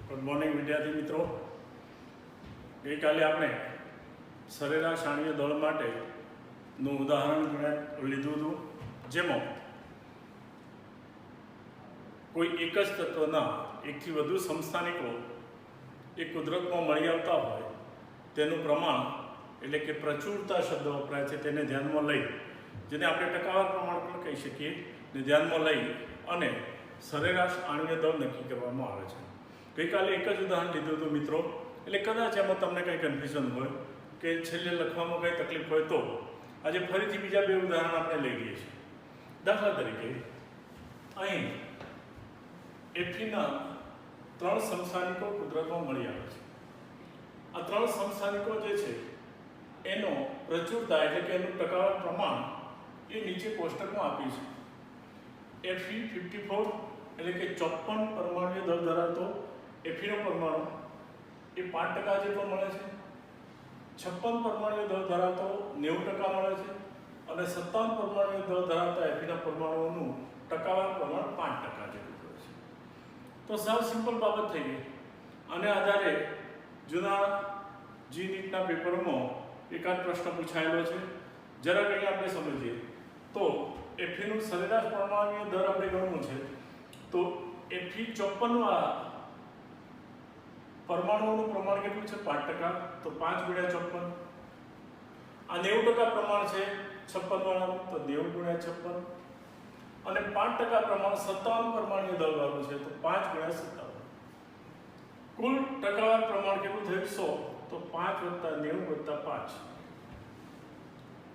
Good morning વિદ્યાર્થી મિત્રો। ગઈકાલે આપણે સરેરાશ આણ્વીય દળ માટેનું ઉદાહરણ લીધું હતું, જેમાં કોઈ એક જ તત્વના એકથી વધુ સમસ્થાનિકો એ કુદરતમાં મળી આવતા હોય તેનું પ્રમાણ એટલે કે પ્રચુરતા શબ્દ વપરાય છે, તેને ધ્યાનમાં લઈ, જેને આપણે ટકાવાર પ્રમાણ પણ કહી શકીએ, ને ધ્યાનમાં લઈ અને સરેરાશ આણ્વીય દળ નક્કી કરવામાં આવે છે। ગઈકાલે એક જ ઉદાહરણ લીધું હતું મિત્રો, એટલે કદાચ એમાં તમને કંઈ કન્ફ્યુઝન હોય કે છેલ્લે લખવામાં કંઈ તકલીફ હોય તો આજે ફરીથી બીજા બે ઉદાહરણ આપણે લઈ લઈએ છીએ। દાખલા તરીકે અહીં એફીના 3 સમસ્થાનિકો કુદરતમાં મળી આવે છે। આ 3 સમસ્થાનિકો જે છે એનો પ્રચુરતા એટલે કે એનું ટકાવાર પ્રમાણ એ નીચે કોષ્ટકમાં આપ્યું છે। એફી 54 એટલે કે 54 પરમાણુય દળ ધરાવતો એફીનો પરમાણુ એ 5% જેટલો મળે છે। 56 પરમાણુય દળ ધરાવતો 90% મળે છે અને 57 પરમાણુય દળ ધરાવતા એફીના પરમાણુઓનું ટકાવાર પ્રમાણ 5% જેટલું હોય છે। તો સાવ સિમ્પલ બાબત થઈ ગઈ। આને આધારે જૂના જી નીટના પેપરમાં એકાદ પ્રશ્ન પૂછાયેલો છે, જરા કંઈ આપણે સમજીએ તો એફીનું સરેરાશ પરમાણુય દર આપણે ગણવું છે તો એફી 54 વાળા પરમાણુઓનું પ્રમાણ કેટલું છે 5%, તો 5 × 54। આ 90% પ્રમાણ છે 56 વાળાનું, તો 90 × 56 અને 5% પ્રમાણ 57 પરમાણુય દળ વાળું છે તો 5 × 57। કુલ ટકાવાર પ્રમાણ કેટલું થયું 100, તો 5 + 90 + 5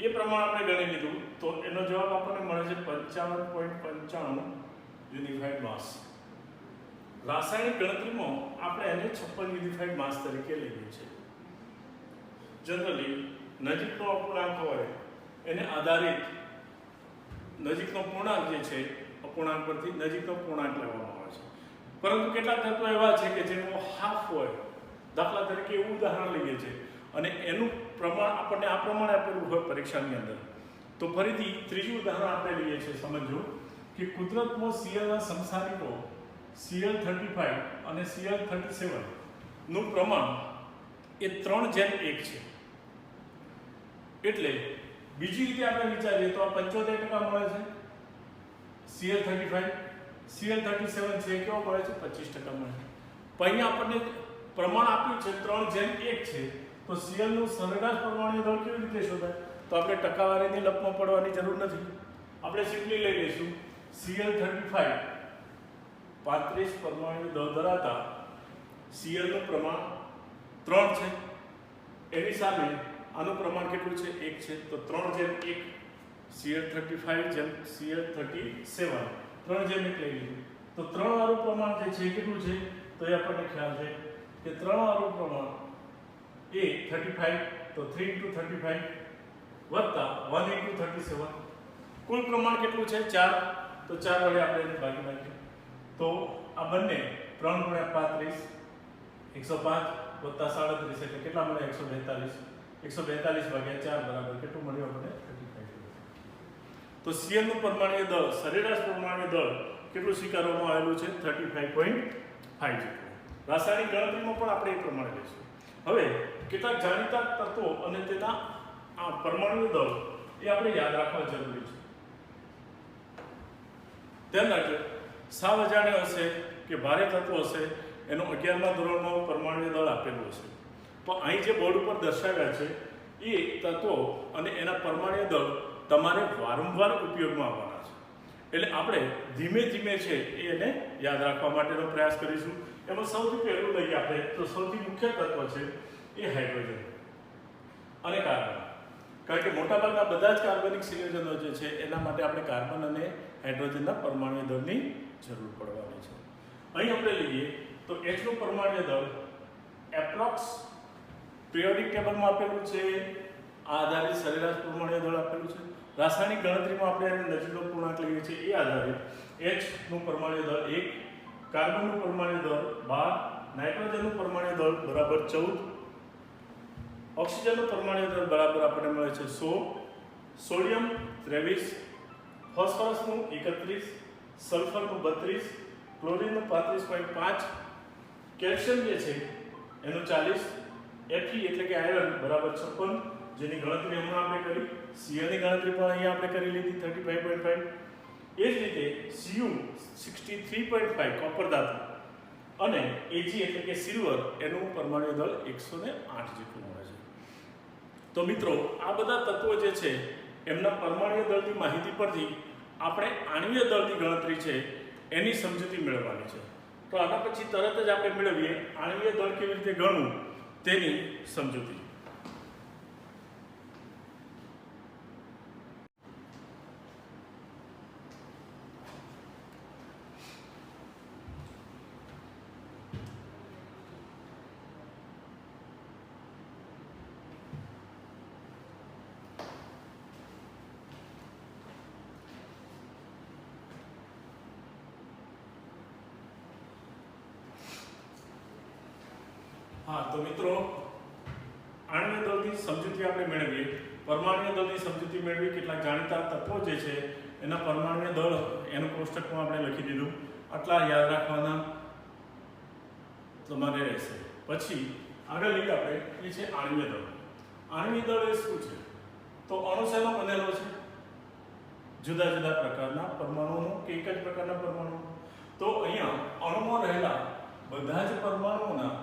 એ પ્રમાણ આપણે ગણી લીધું તો એનો જવાબ આપણને મળે છે 55.95 યુનિફાઈડ માસ। રાસાયણિક ગણતરીમાં આપણે એને 56 યુનિફાઈડ માસ તરીકે લઈએ છીએ। જનરલી નજીકનો અપૂર્ણાંક હોય એને આધારિત નજીકનો પૂર્ણાંક જે છે અપૂર્ણાંક પરથી નજીકનો પૂર્ણાંક લેવામાં આવે છે, પરંતુ કેટલાક તત્વો એવા છે કે જેનો હાફ હોય, દાખલા તરીકે એવું ઉદાહરણ લઈએ છીએ અને એનું પ્રમાણ આપણને આ પ્રમાણે આપેલું હોય પરીક્ષાની અંદર, તો ફરીથી ત્રીજું ઉદાહરણ આપણે લઈએ છીએ। સમજો કે કુદરતમાં સીએલના સમસ્થાનિકો Cl35 અને Cl37 નું પ્રમાણ એ 3:1 છે। એટલે બીજી રીતે આપણે વિચારીએ તો આ 75% મળે છે Cl35, Cl37 છે કેવો મળે છે 25% મળે છે। પણ અહીંયા આપણને પ્રમાણ આપ્યું છે 3:1 છે, તો Cl નું સરેરાશ પરમાણુય દળ કેવી રીતે શોધાય? તો આપણે ટકાવારીની લપમાં પડવાની જરૂર નથી, આપણે સિમ્પલી લઈ લઈશું Cl35 35 પરમાણુય દળ ધરાવતા Cl નું પ્રમાણ 3 છે, એની સામે આનું પ્રમાણ કેટલું છે 1 છે, તો 3:1 Cl35 Cl37 3:1 લઈ લીધું, તો 3 વાળું પ્રમાણ જે છે કેટલું છે તો એ આપણને ખ્યાલ છે કે 3 વાળું પ્રમાણ એ 35, તો 3 × 35 વત્તા 1 × 37 કુલ પ્રમાણ કેટલું છે 4, તો 4 વડે આપણે એને ભાગી નાખીએ તો આ બંને 3 × 35 105 વત્તા 37 એટલે કેટલા મળે 142, 142 ભાગ્યા 4 બરાબર કેટલું મળ્યું આપણે 35। તો Cl નું પરમાણુય દળ સરેરાશ પરમાણુય દળ કેટલું સ્વીકારવામાં આવેલું છે 35.5 જેટલું। રાસાયણિક ગણતરીમાં પણ આપણે એ પ્રમાણે લઈશું। હવે કેટલાક જાણીતા તત્વો અને તેના આ પરમાણુય દળ એ આપણે યાદ રાખવા જરૂરી છે। ધ્યાન રાખજો, સાવ અજાણ્યો હશે કે ભારે તત્વો હશે એનો 11મા ધોરણમાં પરમાણુય દળ આપેલું હશે, પણ અહીં જે બોર્ડ ઉપર દર્શાવ્યા છે એ તત્વો અને એના પરમાણુય દળ તમારે વારંવાર ઉપયોગમાં આવવાના છે, એટલે આપણે ધીમે ધીમે છે એને યાદ રાખવા માટેનો પ્રયાસ કરીશું। એમાં સૌથી પહેલું લઈએ આપણે તો સૌથી મુખ્ય તત્વ છે એ હાઇડ્રોજન અને કાર્બન, કારણ કે મોટાભાગના બધા જ કાર્બનિક સંયોજનો જે છે એના માટે આપણે કાર્બન અને હાઇડ્રોજનના પરમાણુય દળની જરૂર પડવાની છે। અહીં આપણે લઈએ તો H નું પરમાણુય દળ એપ્રોક્સ પિરિયોડિક ટેબલમાં આપેલું છે, આ આધારિત સરેરાશ પરમાણુય દળ આપેલું છે। રાસાયણિક ગણતરીમાં આપણે એને નજીકનો પૂર્ણાંક લઈએ છીએ એ આધારિત H નું પરમાણુય દળ 1, કાર્બનનું પરમાણુય દળ 12, નાઇટ્રોજનનું પરમાણુય દળ બરાબર 14, ઓક્સિજનનું પરમાણુય દળ બરાબર આપણને મળે છે 16, સોડિયમ 23, ફોસ્ફરસનું 31, સલ્ફરનું 32, ક્લોરીનનું 35.5, કેલ્શિયમ જે છે એનું 40, Fe એટલે કે આયરન બરાબર 56, જેની ગણતરી હમણાં આપણે કરી. Cl ની ગણતરી પણ અહીંયા આપણે કરી લીધી 35.5. એ જ રીતે Cu 63.5 કોપર ધાતુ અને Ag એટલે કે સિલ્વર એનું પરમાણુ દળ 108 જેટલું મળે છે. તો મિત્રો આ બધા તત્વો જે છે એમના પરમાણુ દળની માહિતી પરથી આપણે આણ્વીય દળની ગણતરી છે એની સમજૂતી મેળવવાની છે. તો આના પછી તરત જ આપણે મેળવીએ આણ્વીય દળ કેવી રીતે ગણવું તેની સમજૂતી. હા તો મિત્રો આણ્વીય દળની સમજૂતી આપણે મેળવીએ. પરમાણ્વીય દળની સમજૂતી મેળવી કેટલાક જાણીતા તત્વો જે છે એના પરમાણ્વીય દળ એનું કોષ્ટકમાં આપણે લખી દીધું. આટલા યાદ રાખવાના તમારે રહેશે. પછી આગળ લઈએ આપણે એ છે આણ્વીય દળ. આણ્વીય દળ એ શું છે? તો અણુ શેનો બનેલો છે? જુદા જુદા પ્રકારના પરમાણુઓનો કે એક જ પ્રકારના પરમાણુ? તો અહીંયા અણુમાં રહેલા બધા જ પરમાણુઓના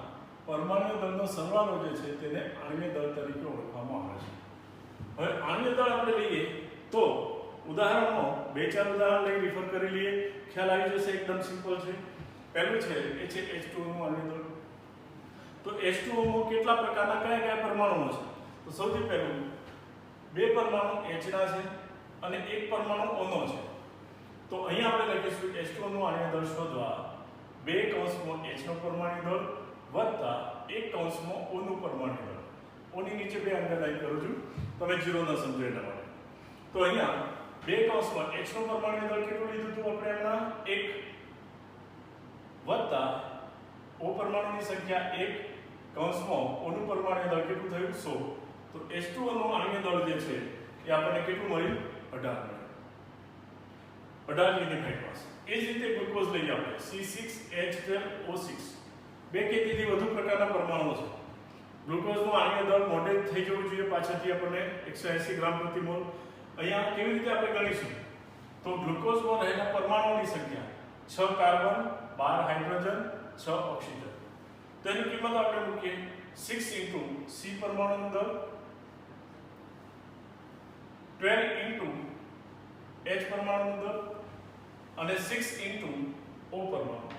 પરમાણુ દળનો સરવાળો જે છે તેને આણ્વીય દળ તરીકે ઓળખવામાં આવે છે. હવે આણ્વીય દળ આપણે લઈએ તો ઉદાહરણો 2-4 ઉદાહરણ લઈ રિફર કરી લઈએ, ખ્યાલ આવી જશે. એકદમ સિમ્પલ છે. પહેલું છે એ છે H2O નું આણ્વીય દળ. તો H2O માં કેટલા પ્રકારના કયા પરમાણુઓ છે? તો સૌથી પહેલું બે પરમાણુ H ના છે અને એક પરમાણુ O નો છે. તો અહીંયા આપણે લખીશું H2O નું આણ્વીય દળ શોધવા 2 કૌંસમાં H નો પરમાણુ દળ વત્તા 1 કૌંસમાં O નું પરમાણુ દળ. O ની નીચે 2 અંડરલાઈન કરું છું, તમે 0 ન સમજો એટલા માટે. તો અહીંયા 2 કૌંસમાં H નું પરમાણુ દળ કેટલું લીધું હતું આપણે હમણાં? 1 વત્તા O પરમાણુની સંખ્યા 1 કૌંસમાં O નું પરમાણુ દળ કેટલું થયું? 100. તો H2O નું આણ્વીય દળ જે છે એ આપણને કેટલું મળ્યું? 18 મળ્યું. 18 ની પાસે. એ જ રીતે ગ્લુકોઝ લઈએ આપણે C6H12O6. બે કે તેથી વધુ પ્રકારના પરમાણુઓ છે. ગ્લુકોઝનું આણ્વીય દળ મોડે થઈ જવું જોઈએ પાછળથી આપણને 180 ગ્રામ પ્રતિ મોલ. અહીંયા કેવી રીતે આપણે ગણીશું? તો ગ્લુકોઝમાં રહેલા પરમાણુઓની સંખ્યા 6 કાર્બન, 12 હાઇડ્રોજન, 6 ઓક્સિજન. તો એની કિંમત આપણે મૂકીએ 6 ઇન્ટુ C પરમાણુનું દળ 12 ઇન્ટુ H પરમાણુનું દળ અને 6 ઇન્ટુ O પરમાણુ.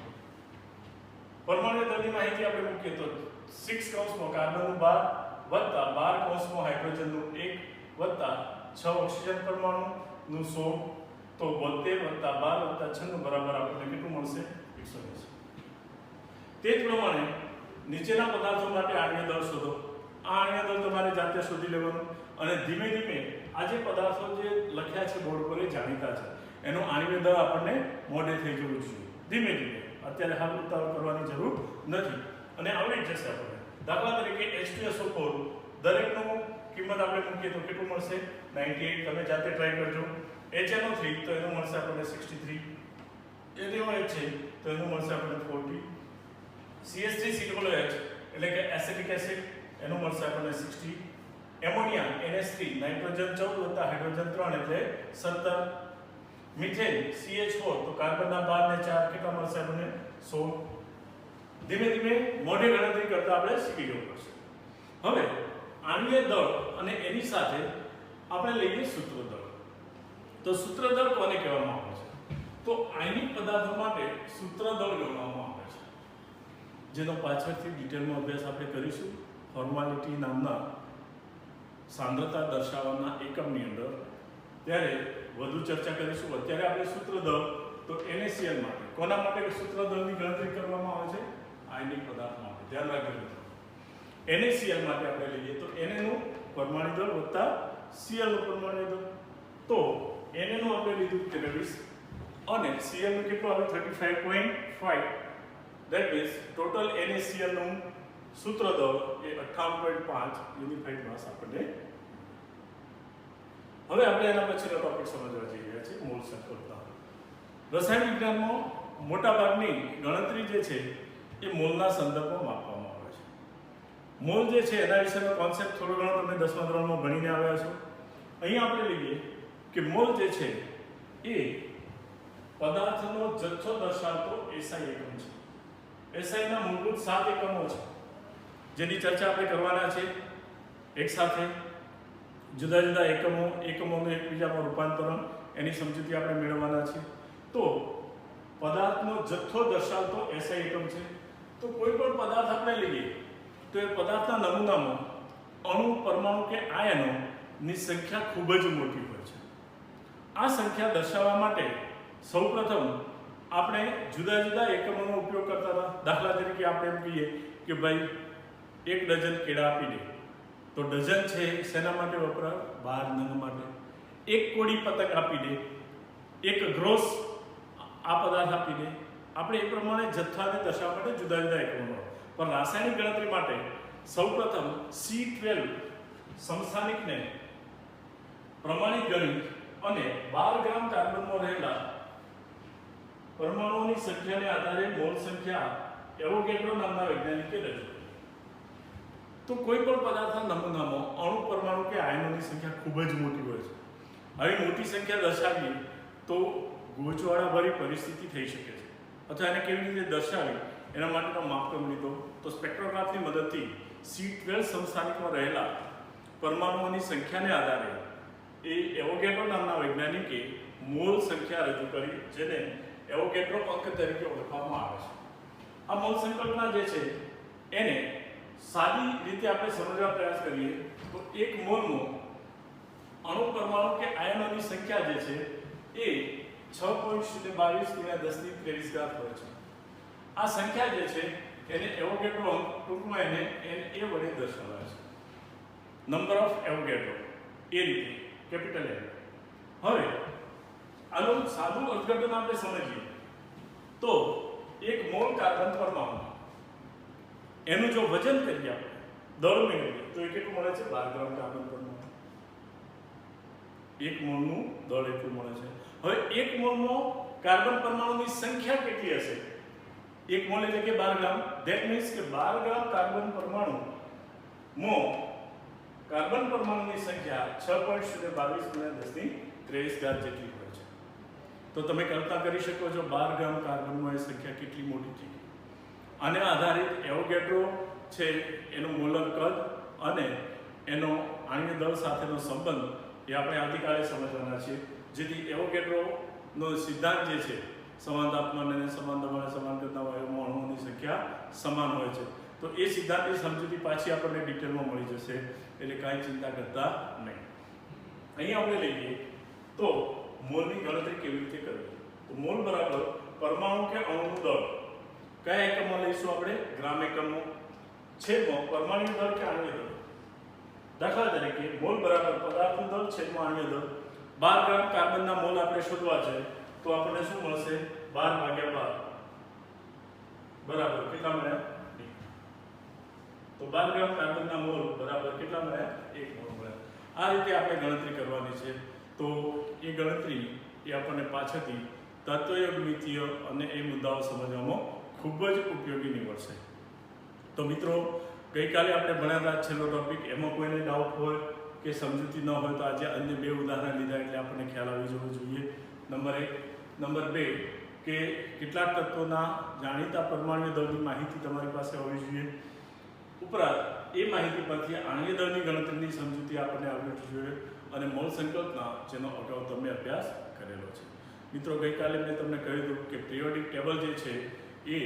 પરમાણુ દળની માહિતી આપણે મૂકીએ તો 6 કૌંસમાં કાર્બનનું 12 વત્તા 12 કૌંસમાં હાઇડ્રોજનનું 1 વત્તા 6 ઓક્સિજન પરમાણુનું 100. તો 72 વત્તા 12 વત્તા 96 બરાબર આપણને કેટલું મળશે? 180. તે જ પ્રમાણે નીચેના પદાર્થો માટે આણ્વીય દળ શોધો. આ આણ્વીય દળ તમારે જાતે શોધી લેવાનું અને ધીમે ધીમે આ જે પદાર્થો જે લખ્યા છે બોર્ડ પર એ જાણીતા છે, એનું આણ્વીય દળ આપણને મોઢે થઈ જવું જોઈએ ધીમે ધીમે. અત્યારે હાલ ઉતાવળ કરવાની જરૂર નથી અને આવડી જશે આપણને. દાખલા તરીકે H2SO4 દરેકનું કિંમત આપણે મૂકીએ તો કેટલું મળશે? 98. તમે જાતે ટ્રાય કરજો. HNO3 તો એનું મળશે આપણને 63. NaOH છે તો એનું મળશે આપણને 40. CH3COOH એટલે કે એસિટિક એસિડ એનું મળશે આપણને 60. એમોનિયા NH3 નાઇટ્રોજન 14 વત્તા હાઇડ્રોજન 3 એટલે 17. મિથેન CH4 તો કાર્બનના 12 ને 4 કેટલા મળશે આપણને? 16. ધીમે ધીમે મોઢે ગણતરી કરતા આપણે શીખી જવું પડશે. હવે આણ્વીય દળ અને એની સાથે આપણે લઈએ સૂત્ર દળ. તો સૂત્ર દળ કોને કહેવામાં આવે છે? તો આયનિક પદાર્થો માટે સૂત્ર દળ ગણવામાં આવે છે, જેનો પાછળથી ડિટેલમાં અભ્યાસ આપણે કરીશું ફોર્માલિટી નામના સાંદ્રતા દર્શાવવાના એકમની અંદર, ત્યારે વધુ ચર્ચા કરીશું. અત્યારે આપણે સૂત્ર દળ તો NaCl માટે કોના માટે સૂત્ર દળની ગણતરી કરવામાં આવે છે? આયનિક પદાર્થ માટે. ધ્યાન રાખજો. NaCl માટે આપણે લઈએ તો Na નું પરમાણુ દળ વત્તા Cl નું પરમાણુ દળ. તો Na નું આપણે લીધું 23 અને Cl નું કેટલું આવે? 35.5. That means total NaCl નું સૂત્ર દળ એ 58.5 યુનિફાઈડ માસ આપણને. હવે આપણે એના પછીનો ટોપિક સમજવા જઈ રહ્યા છીએ મોલ સંકલ્પના. રસાયણ વિજ્ઞાનમાં મોટા ભાગની ગણતરી જે છે એ મોલના સંદર્ભમાં માપવામાં આવે છે. મોલ જે છે એના વિશેનો કોન્સેપ્ટ થોડો ઘણો તમે 10મા ધોરણમાં ભણીને આવ્યા છો. અહીં આપણે લઈએ કે મોલ જે છે એ પદાર્થનો જથ્થો દર્શાવતો એસઆઈ એકમ છે. એસઆઈના મૂળભૂત 7 એકમો છે જેની ચર્ચા આપણે કરવાના છે એક સાથે. જુદા જુદા એકમોનું એકબીજામાં રૂપાંતરણ એની સમજૂતી આપણે મેળવવાના છે. તો પદાર્થનો જથ્થો દર્શાવતો એસઆઈ એકમ છે. તો કોઈ પણ પદાર્થ આપણે લઈએ તો એ પદાર્થના નમૂનામાં અણુ, પરમાણુ કે આયનોની સંખ્યા ખૂબ જ મોટી હોય છે. આ સંખ્યા દર્શાવવા માટે સૌપ્રથમ આપણે જુદા જુદા એકમોનો ઉપયોગ કરતા હતા. દાખલા તરીકે આપણે એમ કહીએ કે ભાઈ 1 ડઝન કેળા આપી દે, તો ડઝન છે શેના માટે વપરાય? 12 નંગ માટે. 1 કોડી પતંગ આપી દે, 1 ગ્રોસ આ પદાર્થ આપી દે. આપણે એ પ્રમાણે જથ્થાને દર્શાવવા માટે જુદા જુદા એકમો. પણ રાસાયણિક ગણતરી માટે સૌપ્રથમ C12 સમસ્થાનિકને પ્રમાણિત ગણી અને 12 ગ્રામ કાર્બનમાં રહેલા પરમાણુઓની સંખ્યાને આધારે મોલ સંખ્યા એવોગેડ્રો નામના વૈજ્ઞાનિકે રજૂ કરી. તો કોઈ પણ પદાર્થના નમૂનામાં અણુ, પરમાણુ કે આયનોની સંખ્યા ખૂબ જ મોટી હોય છે. આવી મોટી સંખ્યા દર્શાવીએ તો ગૂંચવાડાભરી પરિસ્થિતિ થઈ શકે છે. અથવા એને કેવી રીતે દર્શાવી એના માટેનો માપક્રમ લીધો તો સ્પેક્ટ્રોગ્રાફની મદદથી C12 સમસ્થાનિકમાં રહેલા પરમાણુઓની સંખ્યાને આધારે એ એવોગેડ્રો નામના વૈજ્ઞાનિકે મોલ સંખ્યા રજૂ કરી, જેને એવોગેડ્રો અંક તરીકે ઓળખવામાં આવે છે. આ મોલ સંકલ્પના જે છે એને સાદી રીતે આપણે સમજવા પ્રયાસ કરીએ તો એક મોલમાં અણુ, પરમાણુ કે આયનોની સંખ્યા જે છે એ 6.022 × 1023 હોય છે. આ સંખ્યા જે છે એને એવોગેડ્રો અંક, ટૂંકમાં એને NA વડે દર્શાવાય છે. નંબર ઓફ એવોગેડ્રો એ રીતે કેપિટલ N. હવે આનું સાદું અર્થઘટન આપણે સમજીએ તો એક મોલ કાર્બન પરમાણુ એનું જો વજન કરીએ આપણે, દળ મેળવીએ તો એ કેટલું મળે છે? 12 ગ્રામ કાર્બન પરમાણુ. 1 મોલનું દળ એટલું મળે છે. હવે 1 મોલમાં કાર્બન પરમાણુની સંખ્યા કેટલી હશે? 1 મોલ એટલે કે 12 ગ્રામ. ધેટ મીન્સ કે 12 ગ્રામ કાર્બન પરમાણુમાં કાર્બન પરમાણુની સંખ્યા 6.022 × 1023 જેટલી હોય છે. તો તમે કલ્પના કરી શકો છો 12 ગ્રામ કાર્બનમાં એ સંખ્યા કેટલી મોટી થઈ. આને આધારિત એવોગેડ્રો છે એનું મોલર કદ અને એનો આણ્વીય દળ સાથેનો સંબંધ એ આપણે આવતીકાલે સમજવાના છીએ. જેથી એવોગેડ્રોનો સિદ્ધાંત જે છે સમાન તાપમાન અને સમાન દબાણે સમાન કદના વાયુઓમાં અણુઓની સંખ્યા સમાન હોય છે. તો એ સિદ્ધાંતની સમજૂતી પાછી આપણને ડિટેલમાં મળી જશે, એટલે કાંઈ ચિંતા કરતા નહીં. અહીં આપણે લઈએ તો મોલની ગણતરી કેવી રીતે કરવી. તો મોલ બરાબર પરમાણુ કે અણુનું દળ. કયા એકમમાં લઈશું આપણે? ગ્રામ એકમમાં. છેદમાં પરમાણુ દળ કે આણ્વીય દળ. દાખલા તરીકે મોલ બરાબર પદાર્થનું દળ છેદમાં આણ્વીય દળ. 12 ગ્રામ કાર્બનના મોલ આપણે શોધવા છે તો આપણને શું મળશે? 12 / 12 બરાબર કેટલા મળ્યા? તો 12 ગ્રામ કાર્બનના મોલ બરાબર કેટલા મળ્યા? 1 મોલ મળ્યા. આ રીતે આપણે ગણતરી કરવાની છે. તો એ ગણતરી એ આપણને પાછળથી તત્વયોગમિતીય અને એ મુદ્દાઓ સમજવામાં ખૂબ જ ઉપયોગી નીવડશે. તો મિત્રો, ગઈકાલે આપણે ભણ્યા છેલ્લો ટોપિક, એમાં કોઈને ડાઉટ હોય કે સમજૂતી ન હોય તો આજે અન્ય 2 ઉદાહરણ લીધા એટલે આપણને ખ્યાલ આવી જવો જોઈએ. નંબર 1. નંબર 2 કે કેટલાક તત્વોના જાણીતા પરમાણ્વીય દળની માહિતી તમારી પાસે હોવી જોઈએ. ઉપરાંત એ માહિતી પરથી આણ્વીય દળની ગણતરીની સમજૂતી આપણને આવવી જોઈએ અને મોલ સંકલ્પના જેનો અગાઉ તમે અભ્યાસ કરેલો છે. મિત્રો, ગઈકાલે મેં તમને કહ્યું હતું કે પિરિયોડિક ટેબલ જે છે એ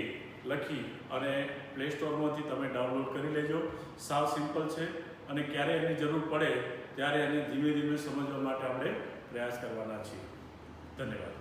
લખી અને પ્લે સ્ટોરમાંથી તમે ડાઉનલોડ કરી લેજો. સાવ સિમ્પલ છે અને ક્યારે એની જરૂર પડે ત્યારે એને ધીમે ધીમે સમજવા માટે આપણે પ્રયાસ કરવાના છીએ. ધન્યવાદ.